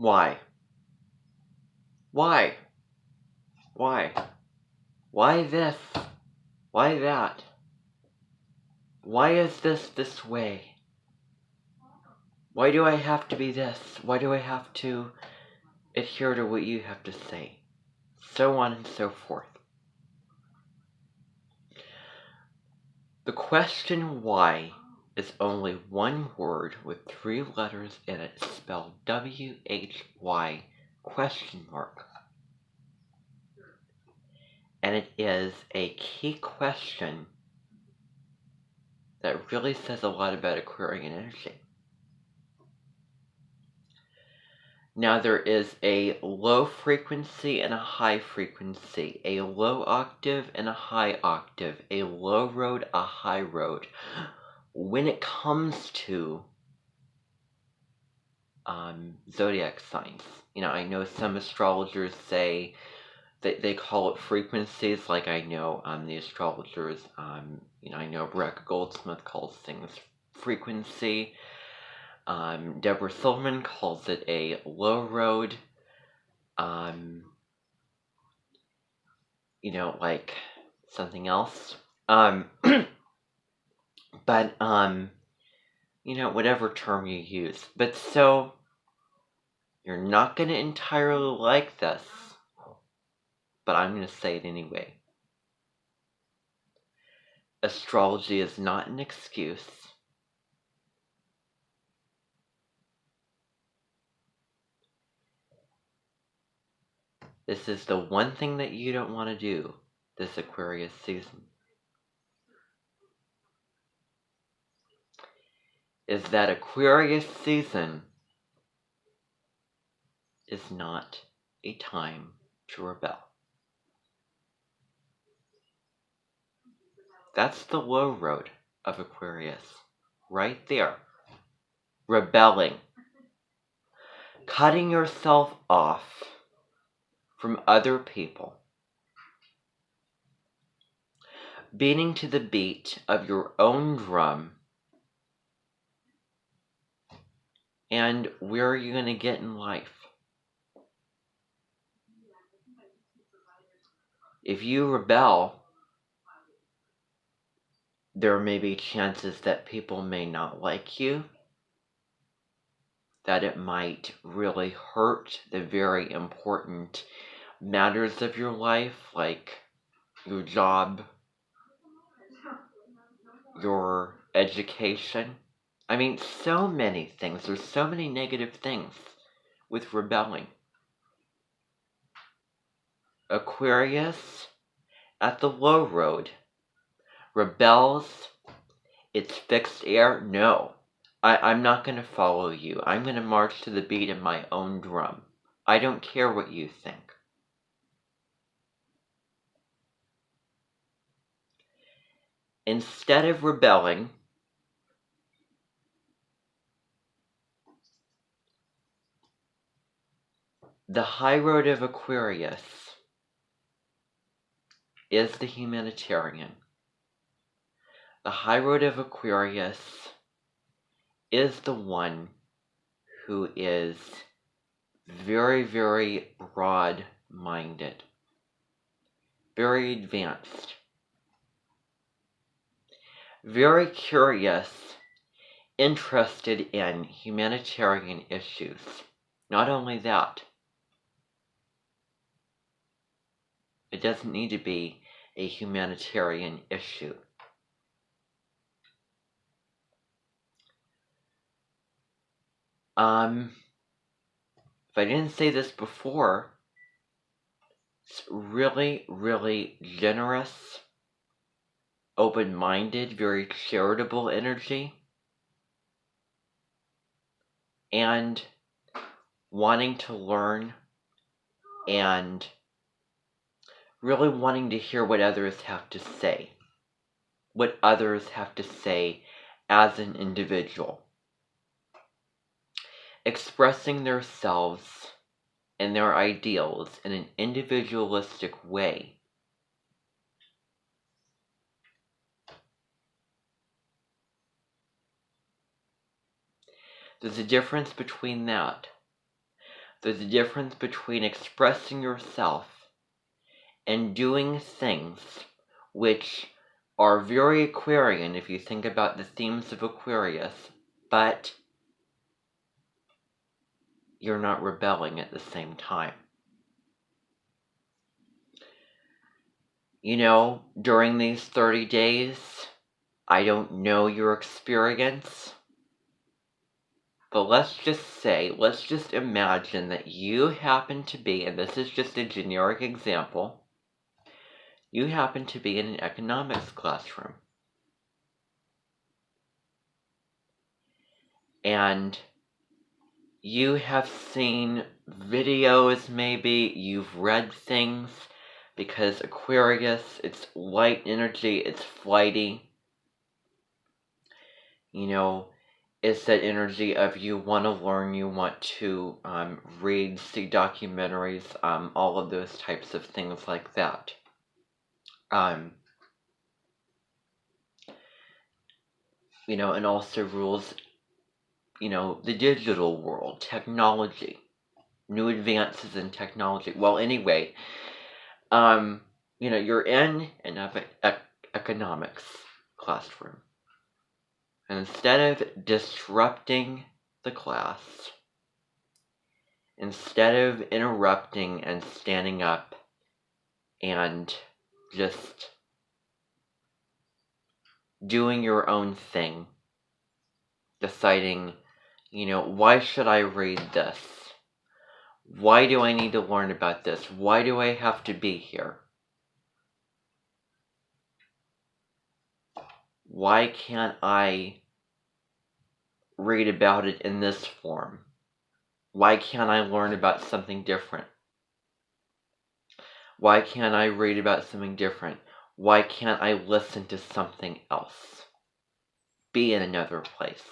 Why? Why? Why? Why this? Why that? Why is this way? Why do I have to be this? Why do I have to adhere to what you have to say? So on and so forth. The question why is only one word with 3 letters in it, spelled W-H-Y ? And it is a key question that really says a lot about Aquarian energy. Now there is a low frequency and a high frequency, a low octave and a high octave, a low road, a high road. When it comes to zodiac signs, I know some astrologers say that they call it frequencies, like I know the astrologers, I know Rebecca Goldsmith calls things frequency. Deborah Silverman calls it a low road. Like something else. But whatever term you use. But so you're not going to entirely like this, but I'm going to say it anyway. Astrology is not an excuse. This is the one thing that you don't want to do this Aquarius season. Is that Aquarius season is not a time to rebel. That's the low road of Aquarius. Right there. Rebelling. Cutting yourself off from other people. Beating to the beat of your own drum. And where are you going to get in life? If you rebel, there may be chances that people may not like you, that it might really hurt the very important matters of your life, like your job, your education. I mean, so many things. There's so many negative things with rebelling. Aquarius, at the low road, rebels. It's fixed air. No, I'm not going to follow you. I'm going to march to the beat of my own drum. I don't care what you think. Instead of rebelling, the high road of Aquarius is the humanitarian. The high road of Aquarius is the one who is very, very broad-minded, very advanced, very curious, interested in humanitarian issues. Not only that, it doesn't need to be a humanitarian issue. If I didn't say this before, it's really, really generous, open-minded, very charitable energy, and wanting to learn and really wanting to hear what others have to say, what others have to say as an individual. Expressing themselves and their ideals in an individualistic way. There's a difference between that. There's a difference between expressing yourself and doing things which are very Aquarian if you think about the themes of Aquarius, but you're not rebelling at the same time. You know, during these 30 days, I don't know your experience, but let's just imagine that you happen to be, and this is just a generic example, you happen to be in an economics classroom. And you have seen videos, maybe, you've read things, because Aquarius, it's light energy, it's flighty. You know, it's that energy of you want to learn, you want to read, see documentaries, all of those types of things like that. You know, and also rules, you know, the digital world, technology, new advances in technology. Well, anyway, you know, you're in an economics classroom. And instead of disrupting the class, instead of interrupting and standing up and just doing your own thing, deciding, you know, why should I read this? Why do I need to learn about this? Why do I have to be here? Why can't I read about it in this form? Why can't I learn about something different? Why can't I read about something different? Why can't I listen to something else? Be in another place.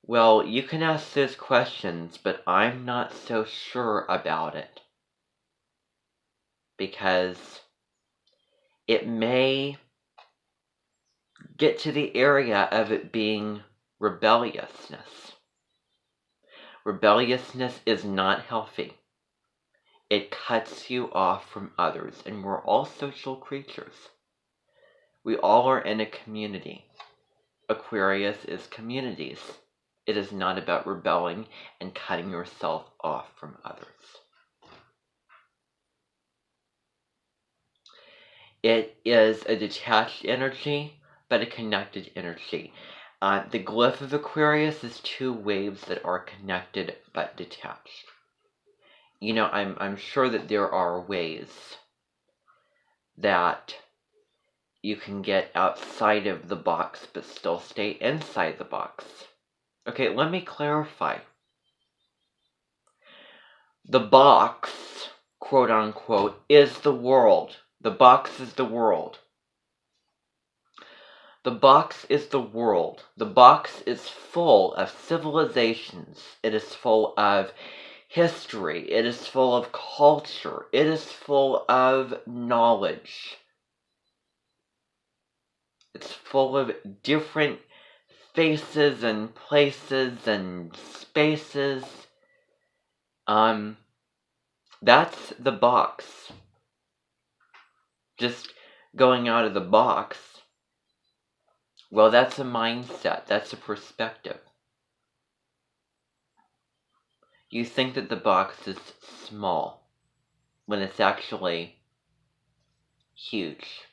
Well, you can ask those questions, but I'm not so sure about it. Because it may get to the area of it being rebelliousness. Rebelliousness is not healthy. It cuts you off from others, and we're all social creatures. We all are in a community. Aquarius is communities. It is not about rebelling and cutting yourself off from others. It is a detached energy, but a connected energy. The glyph of Aquarius is two waves that are connected but detached. You know, I'm sure that there are ways that you can get outside of the box but still stay inside the box. Okay, let me clarify. The box, quote unquote, is the world. The box is the world. The box is the world. The box is full of civilizations. It is full of history. It is full of culture. It is full of knowledge. It's full of different faces and places and spaces. That's the box. Just going out of the box, well, that's a mindset. That's a perspective. You think that the box is small when it's actually huge.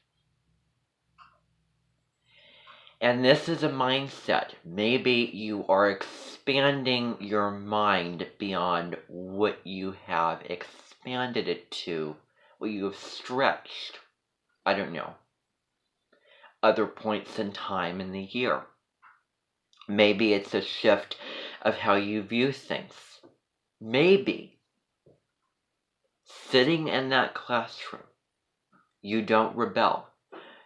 And this is a mindset. Maybe you are expanding your mind beyond what you have expanded it to, what you have stretched. I don't know. Other points in time in the year. Maybe it's a shift of how you view things. Maybe sitting in that classroom, you don't rebel.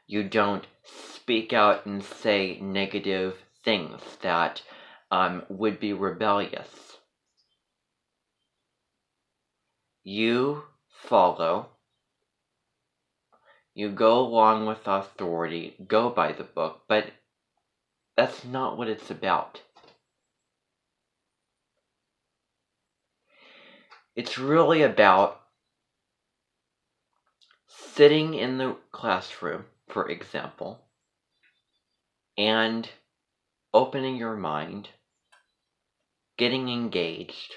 You don't speak out and say negative things that would be rebellious. You follow. You go along with authority, go by the book, but that's not what it's about. It's really about sitting in the classroom, for example, and opening your mind, getting engaged,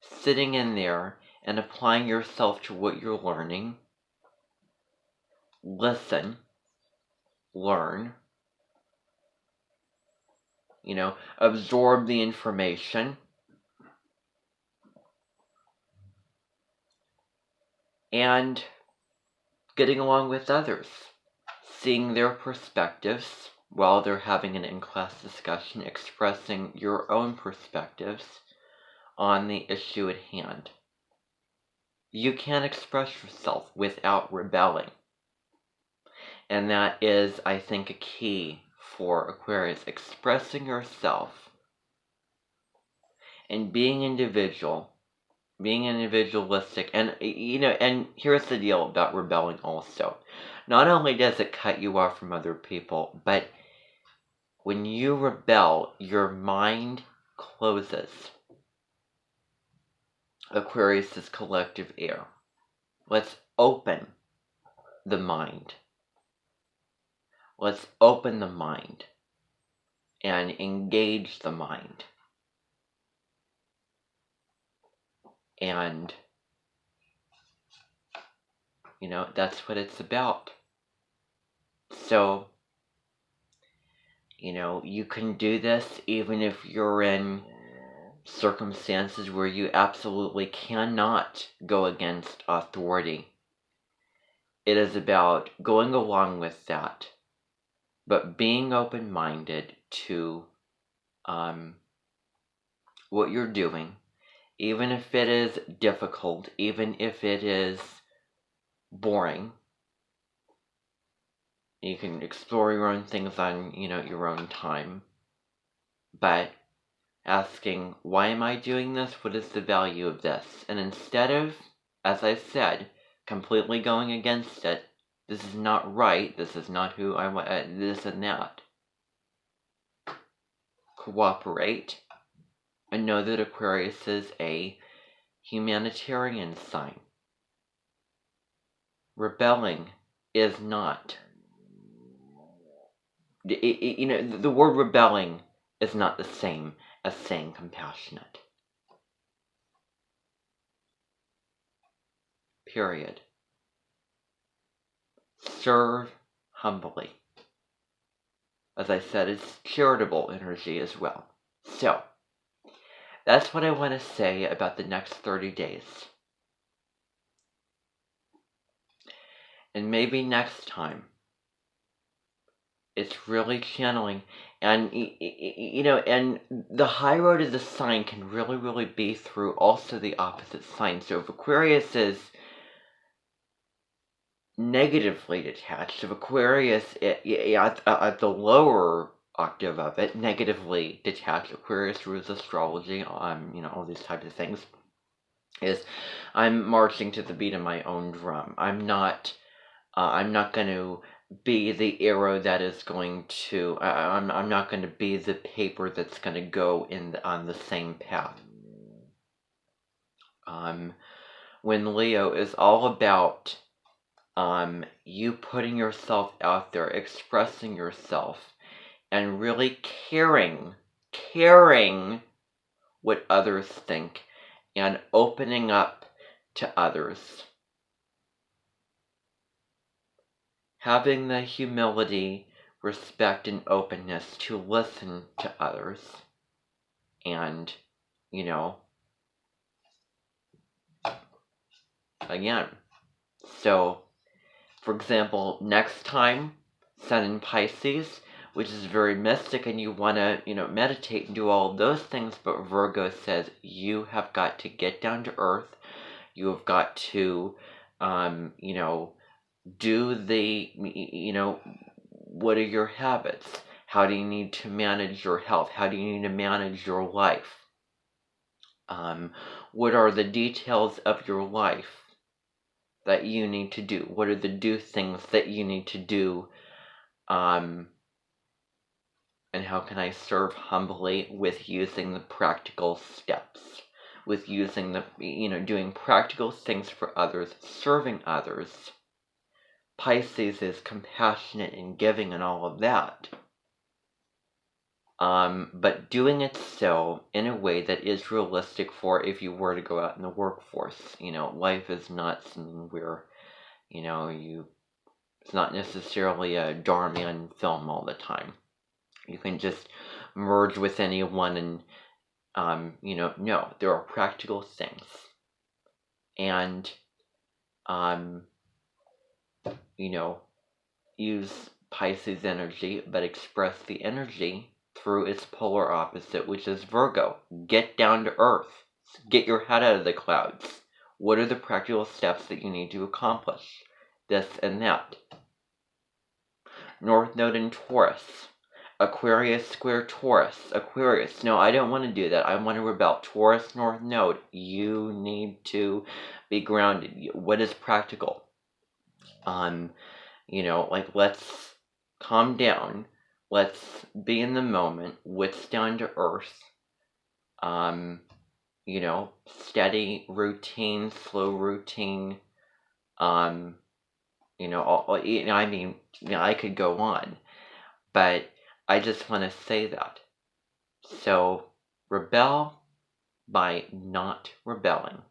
sitting in there and applying yourself to what you're learning. Listen, learn, absorb the information, and getting along with others, seeing their perspectives while they're having an in-class discussion, expressing your own perspectives on the issue at hand. You can't express yourself without rebelling. And that is, I think, a key for Aquarius, expressing yourself and being individualistic. And, and here's the deal about rebelling also. Not only does it cut you off from other people, but when you rebel, your mind closes. Aquarius is collective air. Let's open the mind. Let's open the mind and engage the mind. And, that's what it's about. So, you can do this even if you're in circumstances where you absolutely cannot go against authority. It is about going along with that, but being open-minded to what you're doing, even if it is difficult, even if it is boring. You can explore your own things on, your own time. But asking, why am I doing this? What is the value of this? And instead of, as I said, completely going against it, this is not right, this is not who I want, this and that. Cooperate. And know that Aquarius is a humanitarian sign. Rebelling is not. The word rebelling is not the same as saying compassionate. Period. Serve humbly. As I said, it's charitable energy as well. So, that's what I want to say about the next 30 days. And maybe next time, it's really channeling. And, and the high road of the sign can really, really be through also the opposite sign. So if Aquarius is negatively detached, if Aquarius, at the lower octave of it, negatively detached, Aquarius rules astrology, all these types of things, is I'm marching to the beat of my own drum. I'm not going to be the arrow that is going to, I'm not going to be the paper that's going to go on the same path. When Leo is all about you putting yourself out there, expressing yourself, and really caring what others think, and opening up to others. Having the humility, respect, and openness to listen to others. And, again. So, for example, next time, Sun in Pisces, which is very mystic, and you want to, meditate and do all of those things, but Virgo says you have got to get down to earth. You have got to, do the, what are your habits? How do you need to manage your health? How do you need to manage your life? What are the details of your life that you need to do? What are the things that you need to do? And how can I serve humbly with using the practical steps? with using doing practical things for others, serving others. Pisces is compassionate and giving and all of that. But doing it so in a way that is realistic for if you were to go out in the workforce. Life is not something where, it's not necessarily a Darman film all the time. You can just merge with anyone and, no, there are practical things. And, use Pisces energy, but express the energy through its polar opposite, which is Virgo. Get down to earth. Get your head out of the clouds. What are the practical steps that you need to accomplish? This and that. North Node in Taurus. Aquarius square Taurus. Aquarius. No, I don't want to do that. I want to rebel. Taurus North Node. You need to be grounded. What is practical? Let's calm down. Let's be in the moment. What's down to earth? Steady routine, slow routine. I could go on, but I just want to say that. So, rebel by not rebelling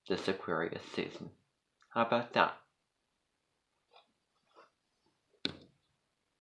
this Aquarius season. How about that?